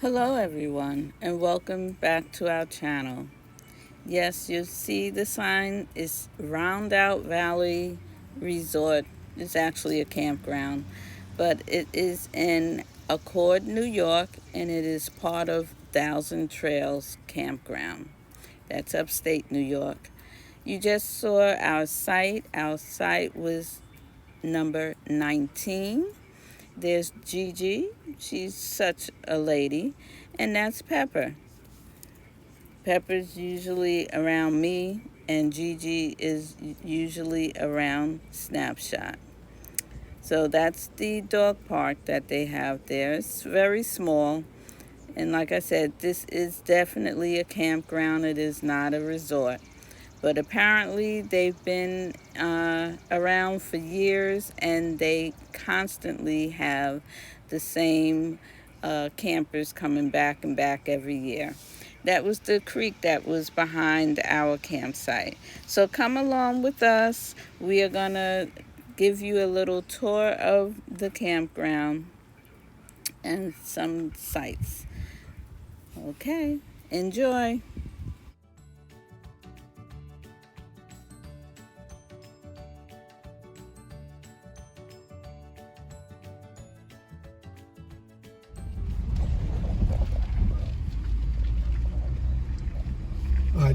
Hello everyone and welcome back to our channel. Yes, you'll see the sign is Rondout Valley Resort. It's actually a campground, but it is in Accord, New York, and it is part of Thousand Trails Campground. That's upstate New York. You just saw our site. Our site was number 19. There's Gigi, she's such a lady, and that's Pepper. Pepper's usually around me, and Gigi is usually around Snapshot. So that's the dog park that they have there. It's very small, and like I said, this is definitely a campground. It is not a resort. But apparently they've been around for years, and they constantly have the same campers coming back and back every year. That was the creek that was behind our campsite. So come along with us. We are going to give you a little tour of the campground and some sights. Okay, enjoy.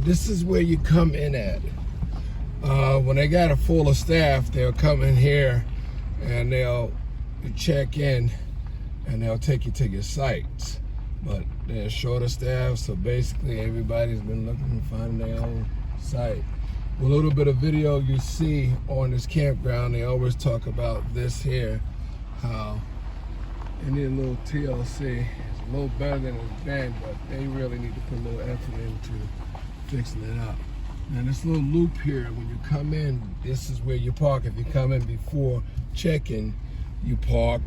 This is where you come in at. When they got a full of staff, they'll come in here and they'll check in and they'll take you to your sites. But they're shorter staff, so basically everybody's been looking to find their own site. A little bit of video you see on this campground, they always talk about this here, how any little TLC is a little better than it's been, but they really need to put a little effort into fixing it up. Now this little loop here, when you come in, this is where you park. If you come in before check-in, you park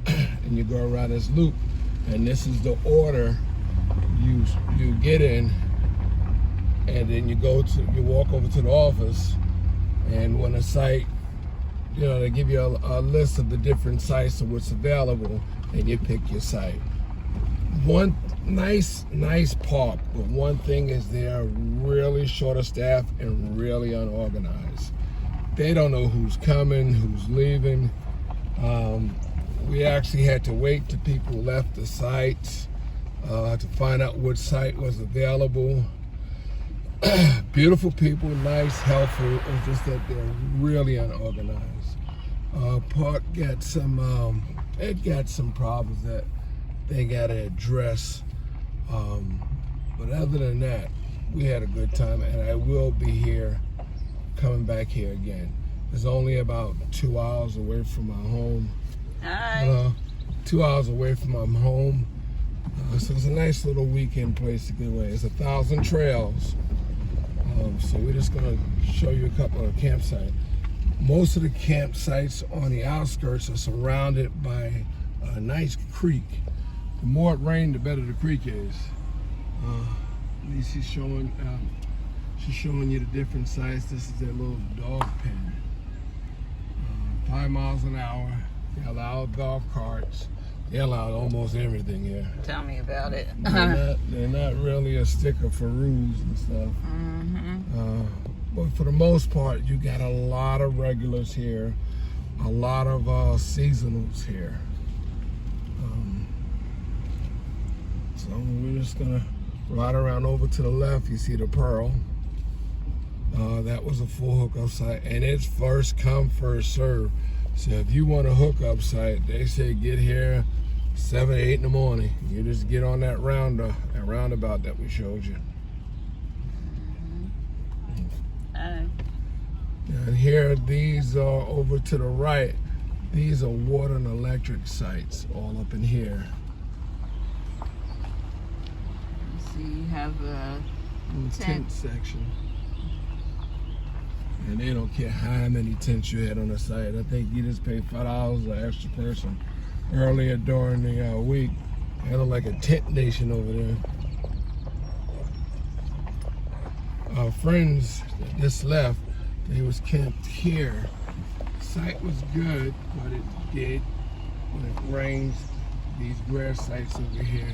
and you go around this loop, and this is the order you get in, and then you walk over to the office, and when a site, they give you a list of the different sites of what's available, and you pick your site. One nice park, but one thing is they're really short of staff and really unorganized. They don't know who's coming, who's leaving. We actually had to wait till people left the sites to find out which site was available. Beautiful people, nice, helpful. It's just that they're really unorganized. Park got some problems that they got to address. But other than that, we had a good time, and I will be coming back here again. It's only about 2 hours away from my home. Hi. 2 hours away from my home. So it's a nice little weekend place to get away. It's 1,000 trails. So we're just gonna show you a couple of campsites. Most of the campsites on the outskirts are surrounded by a nice creek. The more it rains, the better the creek is. She's showing you the different sites. This is their little dog pen. 5 miles an hour. They allow golf carts. They allow almost everything here. Tell me about it. They're not really a sticker for rules and stuff. But for the most part, you got a lot of regulars here, a lot of seasonals here. So we're just gonna ride around over to the left. You see the Pearl. That was a full hookup site, and it's first come, first serve. So if you want a hookup site, they say get here 7, 8 in the morning. You just get on that roundabout that we showed you. And here, these are over to the right. These are water and electric sites all up in here. So you have a tent section. And they don't care how many tents you had on the site. I think you just pay $5 an extra person. Earlier during the week, they had like a tent nation over there. Our friends that just left, they was camped here. Site was good, but it did, when it rains, these grass sites over here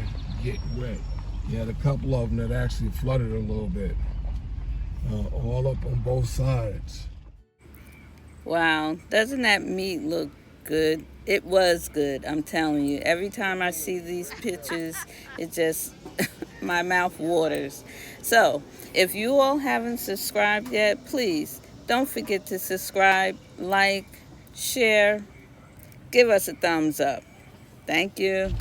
get wet. You had a couple of them that actually flooded a little bit, all up on both sides. Wow, doesn't that meat look good? It was good, I'm telling you. Every time I see these pictures, it just, my mouth waters. So, if you all haven't subscribed yet, please don't forget to subscribe, like, share, give us a thumbs up. Thank you.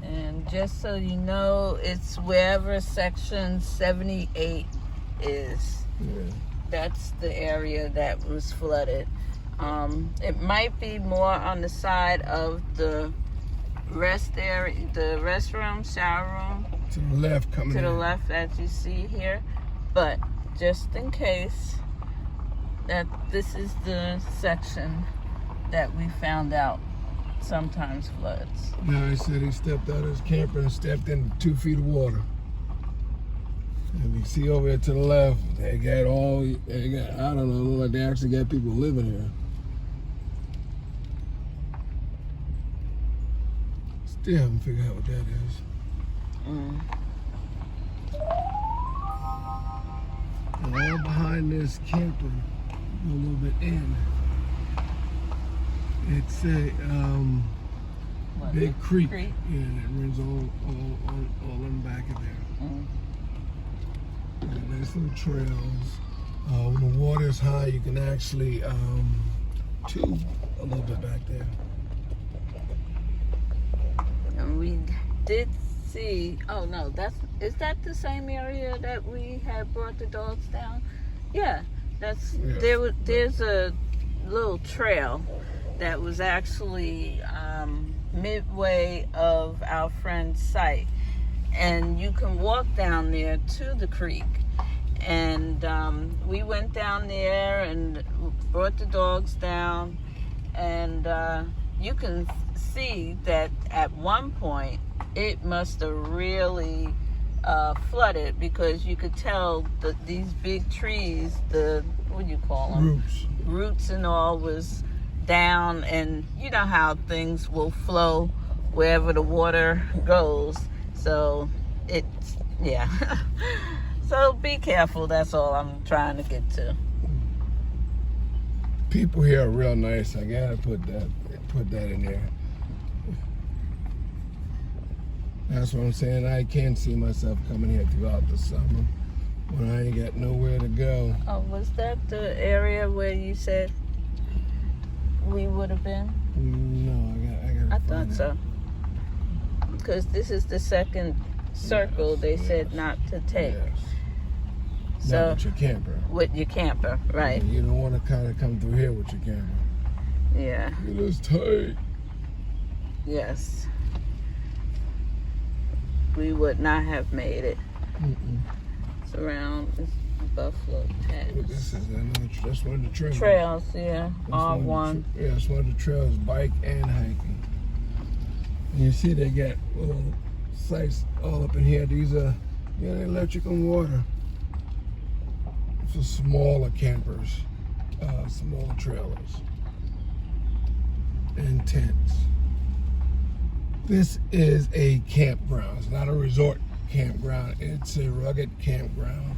And just so you know, it's wherever section 78 is. Yeah. That's the area that was flooded. It might be more on the side of the rest area, the restroom, shower room. To the left, coming to the in. left, as you see here. But just in case, that this is the section that we found out sometimes floods. Now he said he stepped out of his camper and stepped in 2 feet of water. And you see over there to the left, they got, I don't know, look like they actually got people living here. Still haven't figured out what that is. And all behind this camper, a little bit in, it's a big creek. Yeah, that runs all in the back of there. And there's some trails. When the water's high, you can actually tube a little bit back there. And we did see, oh no, is that the same area that we had brought the dogs down? Yeah, there's a little trail that was actually midway of our friend's site. And you can walk down there to the creek. And we went down there and brought the dogs down. And you can see that at one point it must have really flooded, because you could tell that these big trees, what do you call them? Roots and all was down. And you know how things will flow wherever the water goes. So it's, yeah. So be careful, that's all I'm trying to get to. People here are real nice. I gotta put that in there. That's what I'm saying. I can't see myself coming here throughout the summer when I ain't got nowhere to go. Oh, was that the area where you said we would have been? No, I thought so. Because this is the second circle they said not to take. Yes. So, not with your camper. With your camper, right. You don't want to kind of come through here with your camper. Yeah. It is tight. Yes. We would not have made it. It's around Buffalo Patch. This is that's one of the trails. Trails, yeah. R1. It's one of the trails, bike and hiking. And you see they got little sites all up in here. These are electric and water. For smaller campers, smaller trailers, and tents. This is a campground. It's not a resort campground. It's a rugged campground.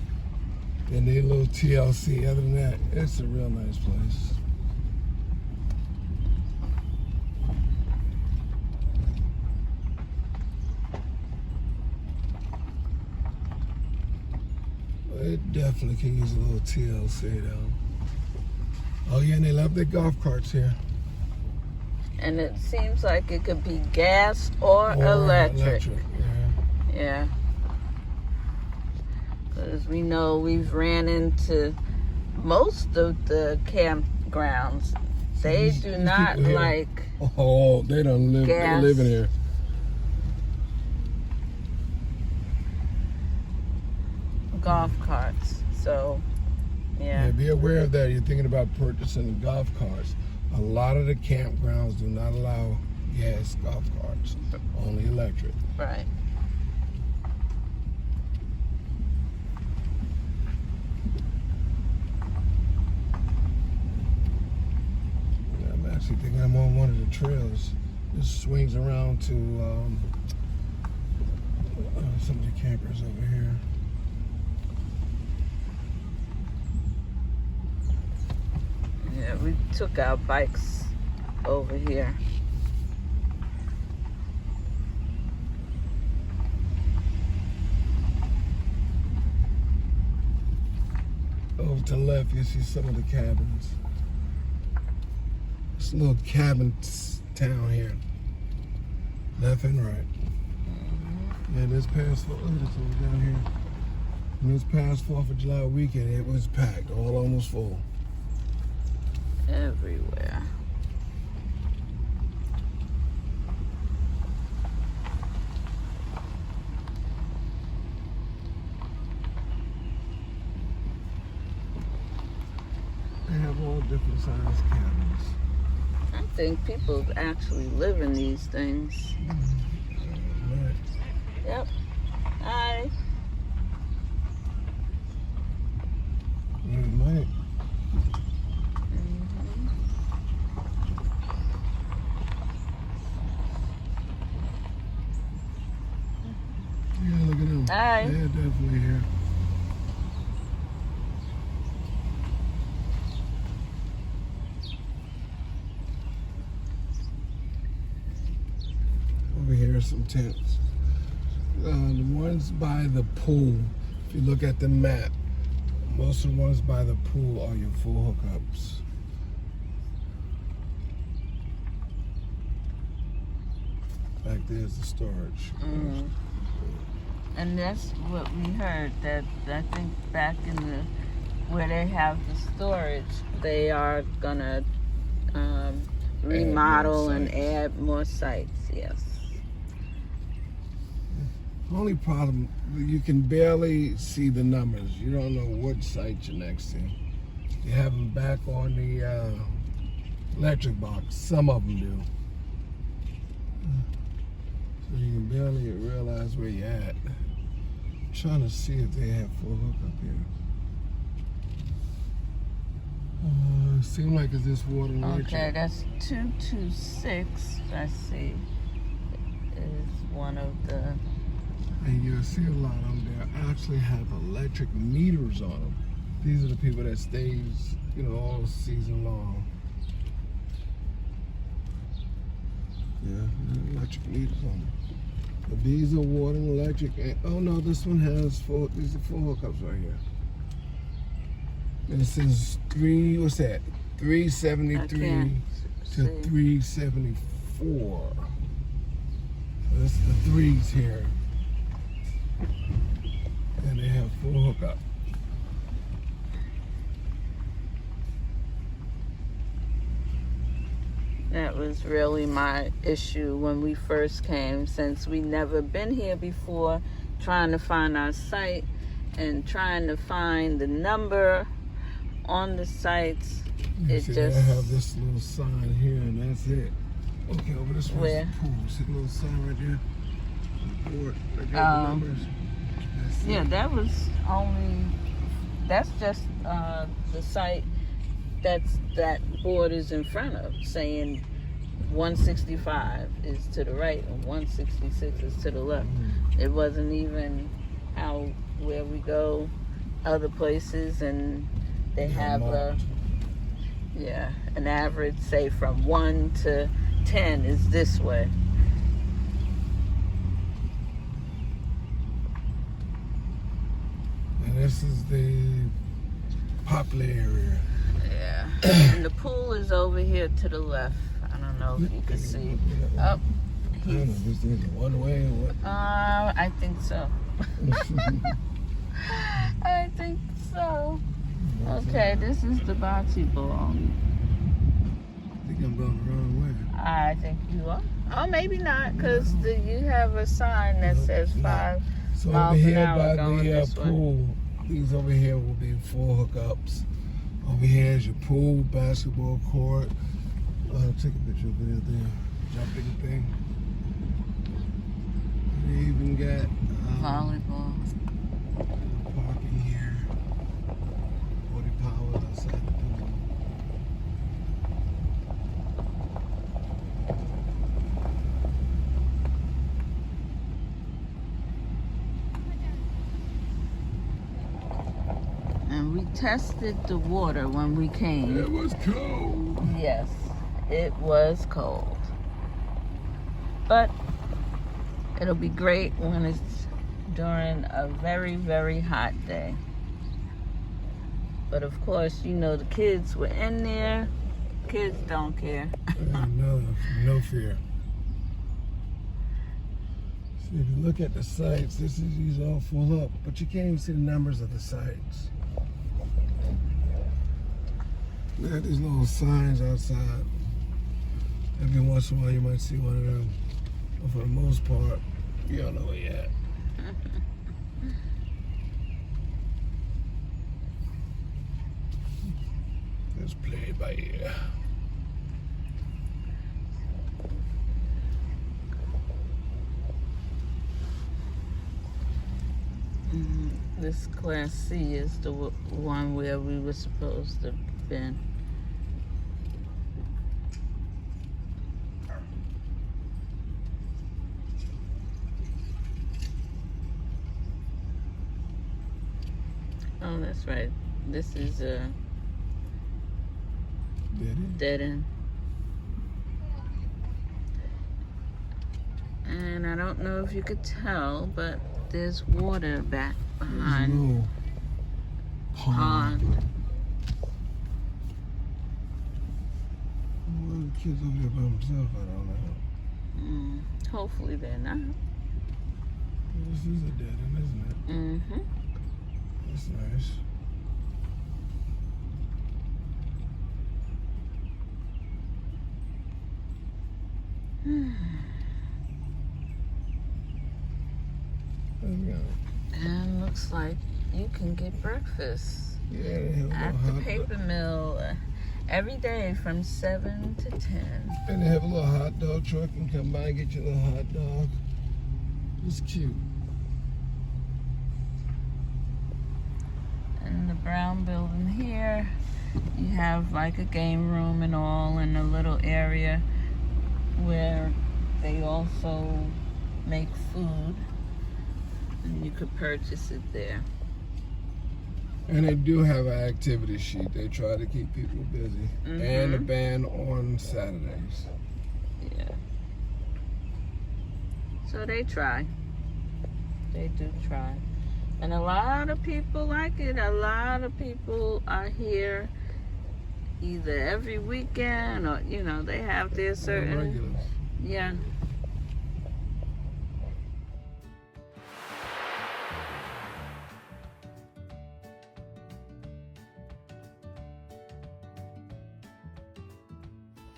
And they little TLC. Other than that, it's a real nice place. It definitely can use a little TLC though. Oh yeah, and they love their golf carts here. And it seems like it could be gas or electric. Yeah. Because we know we've ran into most of the campgrounds. They do not like. Oh, they don't live. They live in here. Golf carts. So, yeah. Be aware of that. You're thinking about purchasing golf carts. A lot of the campgrounds do not allow gas golf carts, only electric. Right. I'm actually thinking I'm on one one of the trails. This swings around to some of the campers over here. Yeah, we took our bikes over here. Over to the left, you see some of the cabins. It's a little cabin town here. Left and right. And this past, look at this one down here. And this past 4th of July weekend, it was packed, all almost full. Everywhere. They have all different sized cabins. I think people actually live in these things. Right. Yep. Hi. You might. Yeah, look at them. Hi. They're definitely here. Over here are some tents. The ones by the pool, if you look at the map, most of the ones by the pool are your full hookups. Back there's the storage. Mm. And that's what we heard, that I think back in the, where they have the storage, they are gonna remodel and add more sites, yes. Only problem, you can barely see the numbers. You don't know what site you're next to. You have them back on the electric box. Some of them do. So you can barely realize where you're at. I'm trying to see if they have full hookup here. Seems like it's this water and electric. Okay, that's 226, I see, is one of the... And you'll see a lot of them there actually have electric meters on them. These are the people that stays, you know, all season long. Yeah, electric meters on them. But these are water and electric. And, oh no, this one has full, these are full hookups right here. And it says 373 to 374. So that's the threes here. And they have full hookup. That was really my issue when we first came, since we never been here before, trying to find our site and trying to find the number on the sites. You It see, just... I have this little sign here, and that's it. Okay, over this one's Where? the pool. See the little sign right there? Board. Right there, the numbers. That's Yeah, it. that was only, that's just the site that board is in front of, saying 165 is to the right and 166 is to the left. It wasn't even where we go other places, and they have an average, say from 1 to 10 is this way. And this is the popular area. Yeah. And the pool is over here to the left. I don't know if you can see. Oh, I don't know if this is one way or what. I think so. I think so. Okay, this is the bocce ball. I think I'm going the wrong way. I think you are. Oh, maybe not, because you have a sign that says 5 So over miles an here hour by going the this way. pool, these over here will be full hookups. Over here is your pool, basketball court. Take a picture of it there. Jumping thing. They even got Volleyball. parking here. 40 power outside the pool. tested the water when we came. It was cold. Yes, it was cold. But it'll be great when it's during a very, very hot day. But of course, you know, the kids were in there. Kids don't care. No fear. See, if you look at the sites, these all full up, but you can't even see the numbers of the sites. Look at these little signs outside. Every once in a while you might see one of them. But for the most part, you don't know where you're at. Let's play it by ear. This Class C is the one where we were supposed to have been. Oh, that's right. This is a dead end. And I don't know if you could tell, but there's water back behind pond. Well, the kid's over there by himself, I don't know. Hopefully they're not. This is a dead end, isn't it? Mm-hmm. That's nice. And looks like you can get breakfast at the paper mill every day from 7 to 10. And they have a little hot dog truck and come by and get you a little hot dog. It's cute. And the brown building here, you have like a game room and all, and a little area where they also make food. And you could purchase it there. And they do have an activity sheet. They try to keep people busy. And a band on Saturdays. Yeah. So they try. They do try. And a lot of people like it. A lot of people are here either every weekend or, you know, they have their certain... Regulars. Yeah.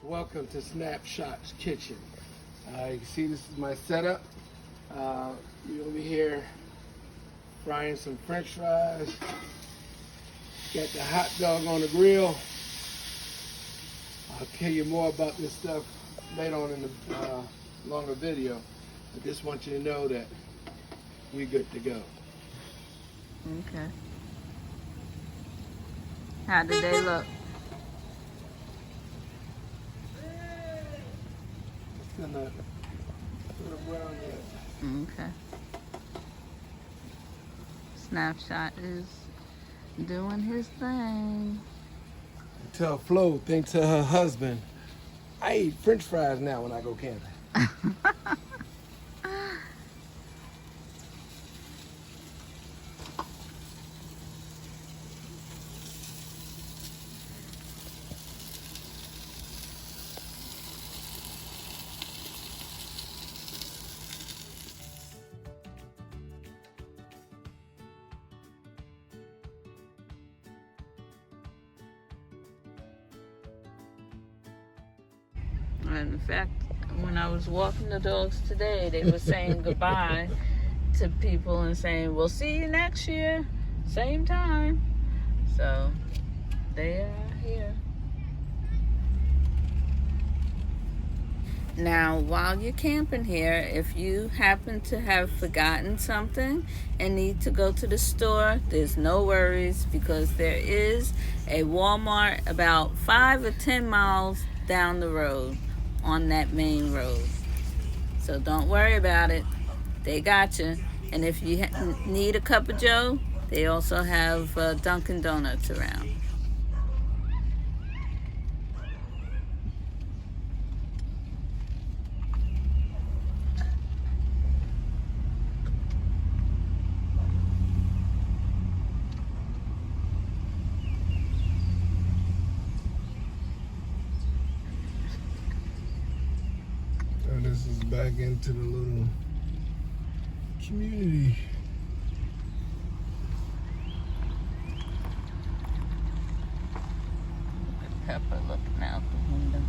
Welcome to Snapshots Kitchen. You can see this is my setup. You'll be here frying some French fries. Got the hot dog on the grill. I'll tell you more about this stuff later on in the longer video. I just want you to know that we're good to go. Okay. How did they look? It's gonna brown yet. Okay. Snapshot is doing his thing. Tell Flo, think to her husband, I eat French fries now when I go camping. And in fact, when I was walking the dogs today, they were saying goodbye to people and saying, we'll see you next year, same time. So they are here. Now, while you're camping here, if you happen to have forgotten something and need to go to the store, there's no worries, because there is a Walmart about 5 or 10 miles down the road on that main road. So don't worry about it. They got you. And if you need a cup of joe, They also have Dunkin' Donuts around. So this is back into the little community. Pepper looking out the window.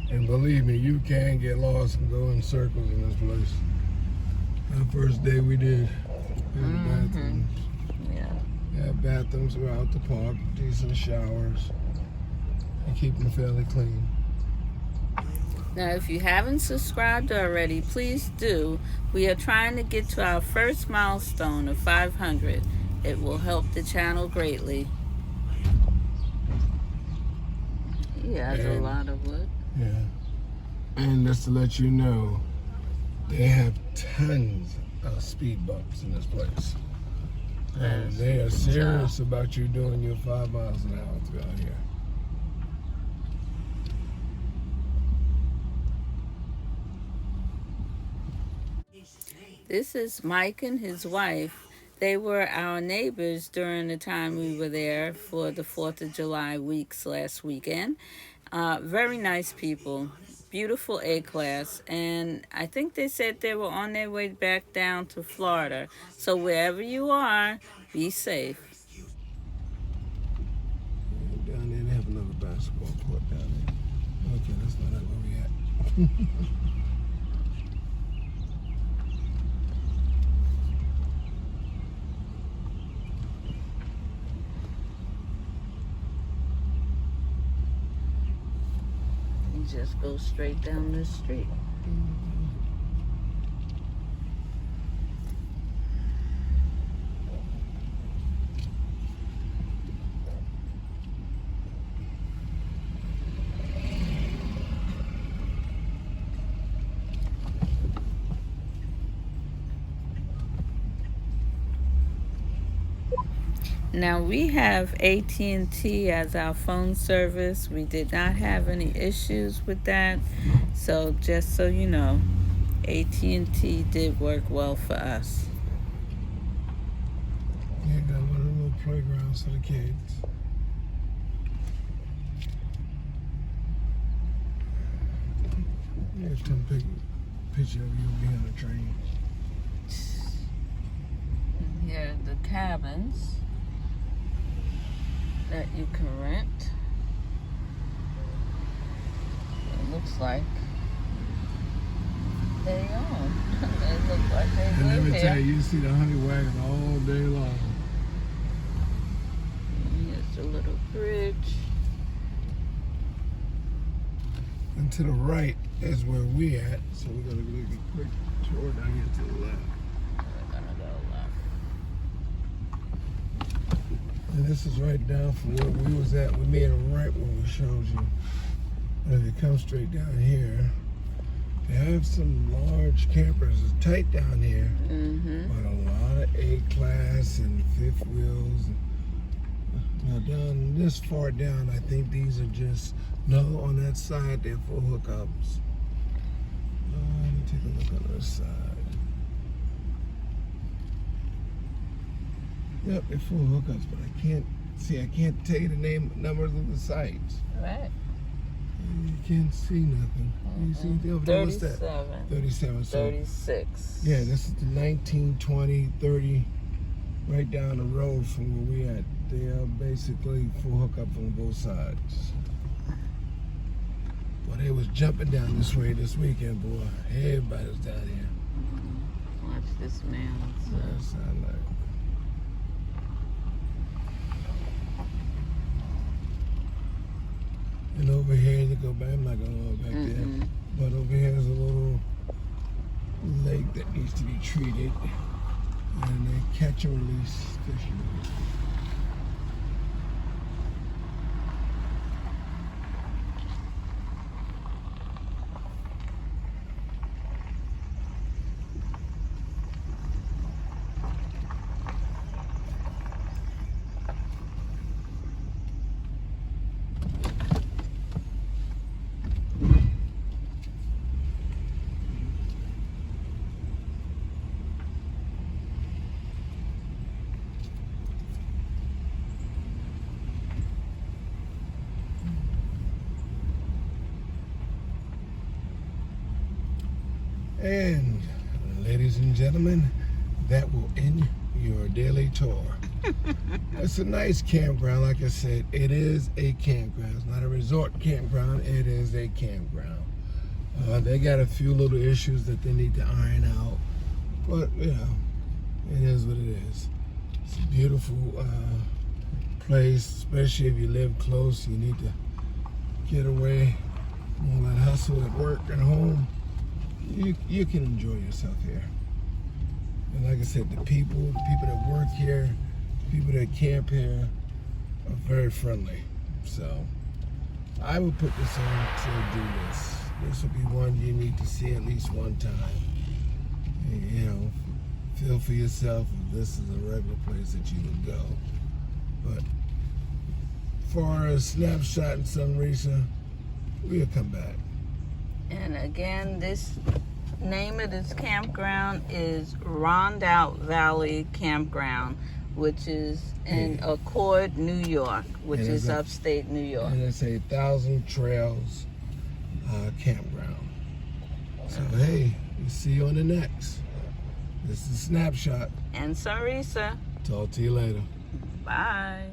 And believe me, you can get lost and go in circles in this place. Our first day we did. We had bathrooms. Yeah, bathrooms throughout the park, decent showers, and keep them fairly clean. Now, if you haven't subscribed already, please do. We are trying to get to our first milestone of 500. It will help the channel greatly. He has a lot of wood. Yeah. And just to let you know, they have tons of speed bumps in this place. And they are serious about you doing your 5 miles an hour throughout here. This is Mike and his wife. They were our neighbors during the time we were there for the 4th of July weekend. Very nice people. Beautiful A-class. And I think they said they were on their way back down to Florida. So wherever you are, be safe. Down there, they have another basketball court down there. Okay, that's not where we at. Just go straight down the street. Now we have AT&T as our phone service. We did not have any issues with that. So just so you know, AT&T did work well for us. Yeah, got one of the little playgrounds for the kids. Yeah, Tim, take a picture of you being on the train. Here are the cabins that you can rent. It looks like they own. They look like they And let live me here. tell you, you see the honey wagon all day long. Here's a little bridge. And to the right is where we at. So we're gonna take a quick tour down here to the left. We're gonna go left. And this is right down from where we was at. We made a right when we showed you. And if you come straight down here, they have some large campers. It's tight down here, but a lot of A-class and fifth wheels. Now down this far down, I think these are just, no, on that side they're full hookups. Let me take a look on this side. Yep, they're full hookups, but I can't tell you the numbers of the sites. Right. You can't see nothing. You see over there, what's that? 37. So, 36. yeah, this is the 19, 20, 30, right down the road from where we at. They are basically full hookup on both sides. Well, they was jumping down this way this weekend, boy. Everybody was down here. Watch this man. That sound like. And over here, you go back. I'm not gonna go back there. But over here is a little lake that needs to be treated, and they catch and release fishing. And ladies and gentlemen, that will end your daily tour. It's a nice campground. Like I said, it is a campground. It's not a resort campground. It is a campground. They got a few little issues that they need to iron out, but you know, it is what it is. It's a beautiful place, especially if you live close. You need to get away from all that hustle at work and home. You can enjoy yourself here. And like I said, the people that work here, the people that camp here are very friendly. So I would put this on to do this. This will be one you need to see at least one time. You know, feel for yourself if this is a regular place that you would go. But for a snapshot and some reason, we'll come back. And again, this name of this campground is Rondout Valley Campground, which is in Accord, New York, which is upstate New York. And it's a 1,000 Trails campground. So hey, we'll see you on the next. This is Snapshot. And Sarisa. Talk to you later. Bye.